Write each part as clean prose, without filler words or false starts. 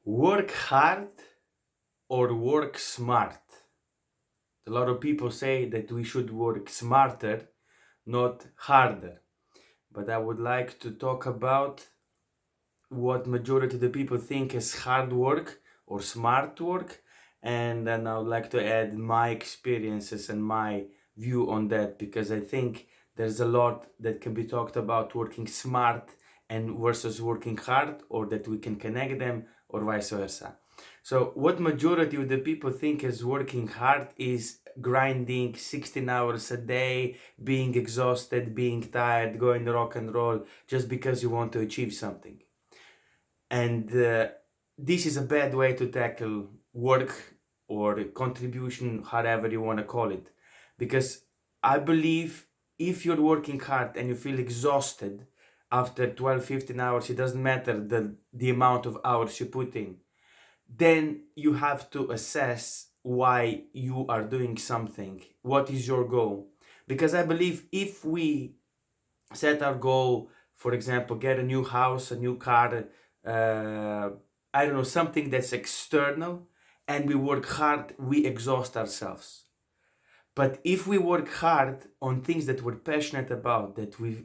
Work hard or work smart? A lot of people say that we should work smarter, not harder. But I would like to talk about what majority of the people think is hard work or smart work, and then I would like to add my experiences and my view on that, because I think there's a lot that can be talked about working smart and versus working hard, or that we can connect them, or vice versa. So what majority of the people think is working hard is grinding 16 hours a day, being exhausted, being tired, going rock and roll just because you want to achieve something. And this is a bad way to tackle work or contribution, however you want to call it. Because I believe if you're working hard and you feel exhausted after 12, 15 hours, it doesn't matter the amount of hours you put in, then you have to assess why you are doing something. What is your goal? Because I believe if we set our goal, for example, get a new house, a new car, I don't know, something that's external, and we work hard, we exhaust ourselves. But if we work hard on things that we're passionate about, that we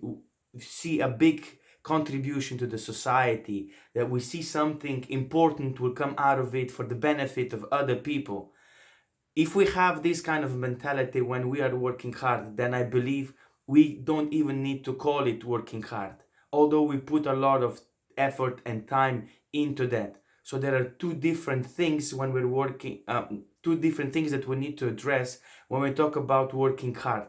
see a big contribution to the society, that we see something important will come out of it for the benefit of other people, if we have this kind of mentality when we are working hard, then I believe we don't even need to call it working hard, although we put a lot of effort and time into that. So there are two different things when we're working, two different things that we need to address when we talk about working hard.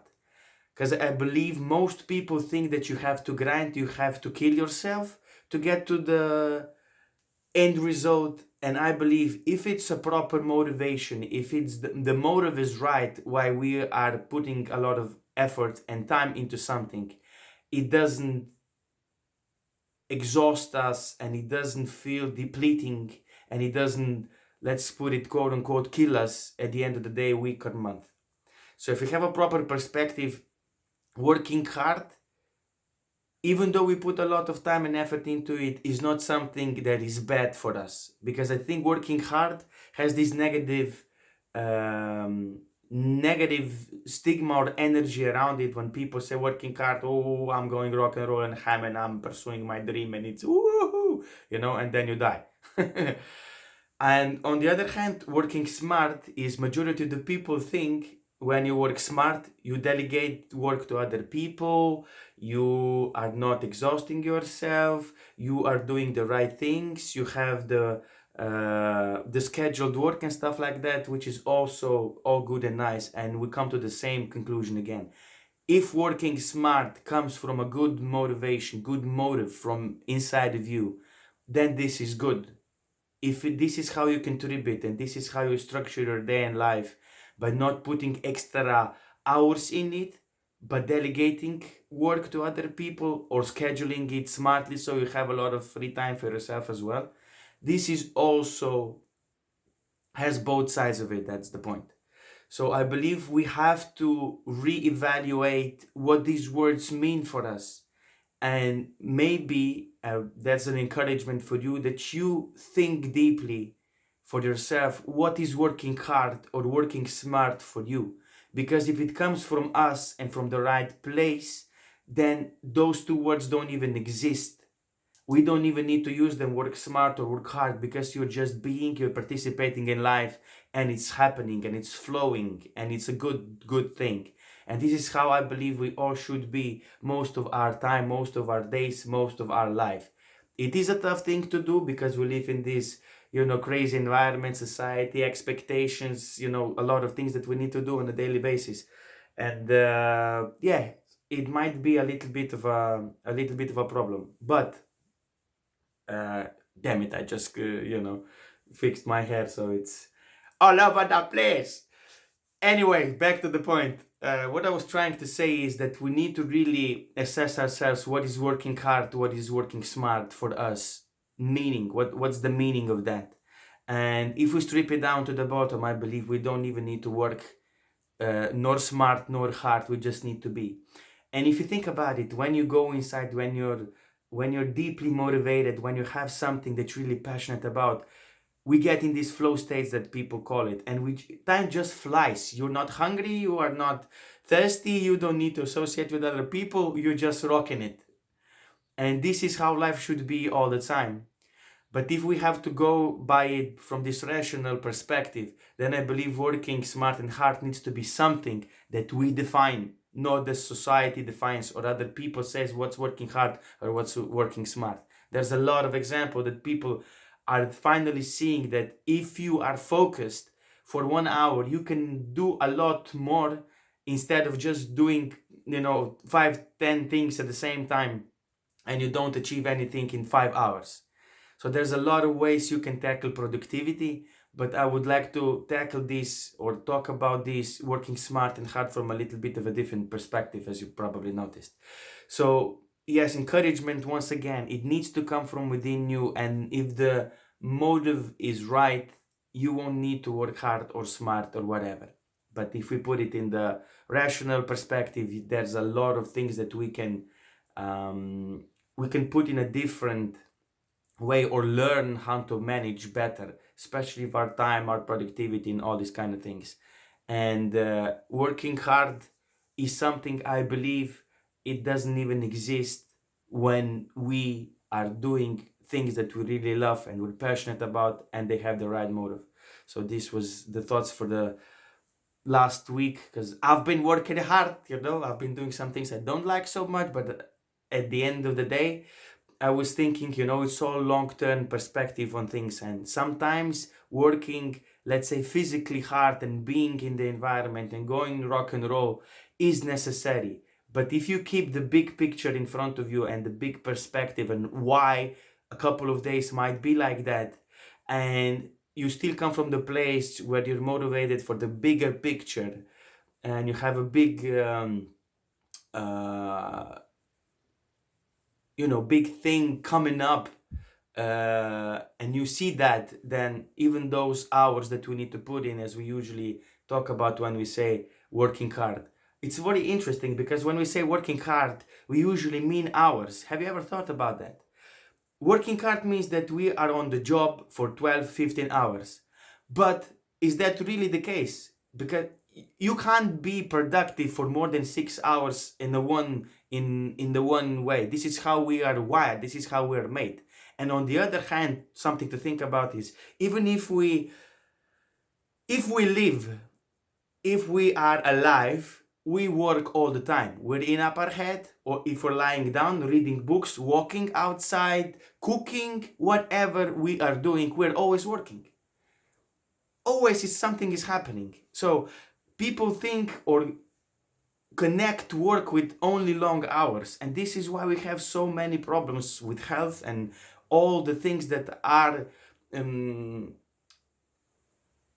Because I believe most people think that you have to grind, you have to kill yourself to get to the end result. And I believe if it's a proper motivation, if it's the motive is right, why we are putting a lot of effort and time into something, it doesn't exhaust us, and it doesn't feel depleting, and it doesn't, let's put it quote unquote, kill us at the end of the day, week or month. So if we have a proper perspective, working hard, even though we put a lot of time and effort into it, is not something that is bad for us. Because I think working hard has this negative stigma or energy around it. When people say working hard, oh, I'm going rock and roll and ham and I'm pursuing my dream and it's woohoo, and then you die. And on the other hand, working smart is majority of the people think when you work smart, you delegate work to other people, you are not exhausting yourself, you are doing the right things, you have the scheduled work and stuff like that, which is also all good and nice. And we come to the same conclusion again. If working smart comes from a good motivation, good motive from inside of you, then this is good. If this is how you contribute and this is how you structure your day and life, by not putting extra hours in it, but delegating work to other people or scheduling it smartly so you have a lot of free time for yourself as well, this is also has both sides of it. That's the point. So I believe we have to reevaluate what these words mean for us. And maybe that's an encouragement for you, that you think deeply for yourself what is working hard or working smart for you. Because if it comes from us and from the right place, then those two words don't even exist. We don't even need to use them, work smart or work hard, because you're just being, you're participating in life, and it's happening and it's flowing and it's a good thing. And this is how I believe we all should be most of our time, most of our days, most of our life. It is a tough thing to do because we live in this, crazy environment, society, expectations, a lot of things that we need to do on a daily basis. And yeah, it might be a little bit of a problem. But uh, damn it, I just, fixed my hair, so it's all over the place. Anyway, back to the point. What I was trying to say is that we need to really assess ourselves, what is working hard, what is working smart for us. Meaning, what's the meaning of that? And if we strip it down to the bottom, I believe we don't even need to work nor smart nor hard, we just need to be. And if you think about it, when you go inside, when you're deeply motivated, when you have something that you're really passionate about, we get in these flow states that people call it, and time just flies. You're not hungry, you are not thirsty, you don't need to associate with other people, you're just rocking it. And this is how life should be all the time. But if we have to go by it from this rational perspective, then I believe working smart and hard needs to be something that we define, not the society defines or other people says what's working hard or what's working smart. There's a lot of examples that people are finally seeing that if you are focused for 1 hour, you can do a lot more instead of just doing 5-10 things at the same time and you don't achieve anything in 5 hours. So there's a lot of ways you can tackle productivity, but I would like to tackle this or talk about this working smart and hard from a little bit of a different perspective, as you probably noticed. So yes, encouragement, once again, it needs to come from within you, and if the motive is right, you won't need to work hard or smart or whatever. But if we put it in the rational perspective, there's a lot of things that we can put in a different way or learn how to manage better, especially for our time, our productivity, and all these kind of things. And working hard is something I believe it doesn't even exist when we are doing things that we really love and we're passionate about and they have the right motive. So this was the thoughts for the last week, because I've been working hard, I've been doing some things I don't like so much, but at the end of the day, I was thinking, it's all long-term perspective on things, and sometimes working, let's say, physically hard and being in the environment and going rock and roll is necessary. But if you keep the big picture in front of you and the big perspective and why a couple of days might be like that, and you still come from the place where you're motivated for the bigger picture, and you have a big big thing coming up, and you see that, then even those hours that we need to put in, as we usually talk about when we say working hard, it's very interesting, because when we say working hard, we usually mean hours. Have you ever thought about that? Working hard means that we are on the job for 12-15 hours. But is that really the case? Because you can't be productive for more than 6 hours in the one way. This is how we are wired. This is how we are made. And on the other hand, something to think about is, even if we live, if we are alive, we work all the time. We're in up our head, or if we're lying down, reading books, walking outside, cooking, whatever we are doing, we're always working. Always something is happening. So people think or connect work with only long hours, and this is why we have so many problems with health and all the things that are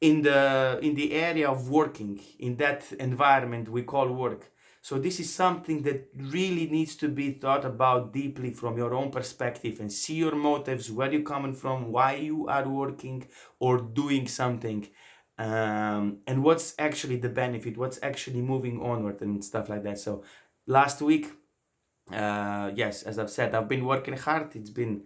in the area of working, in that environment we call work. So this is something that really needs to be thought about deeply from your own perspective, and see your motives, where you're coming from, why you are working or doing something, and what's actually the benefit, what's actually moving onward and stuff like that. So last week, yes, as I've said, I've been working hard. It's been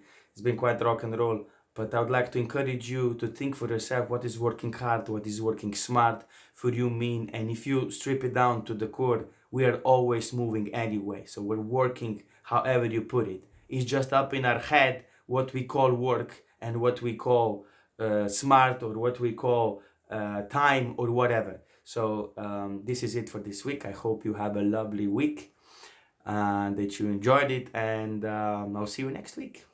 quite rock and roll. But I would like to encourage you to think for yourself, what is working hard, what is working smart for you mean. And if you strip it down to the core, we are always moving anyway. So we're working however you put it. It's just up in our head what we call work and what we call smart, or what we call time, or whatever. So this is it for this week. I hope you have a lovely week, that you enjoyed it, and I'll see you next week.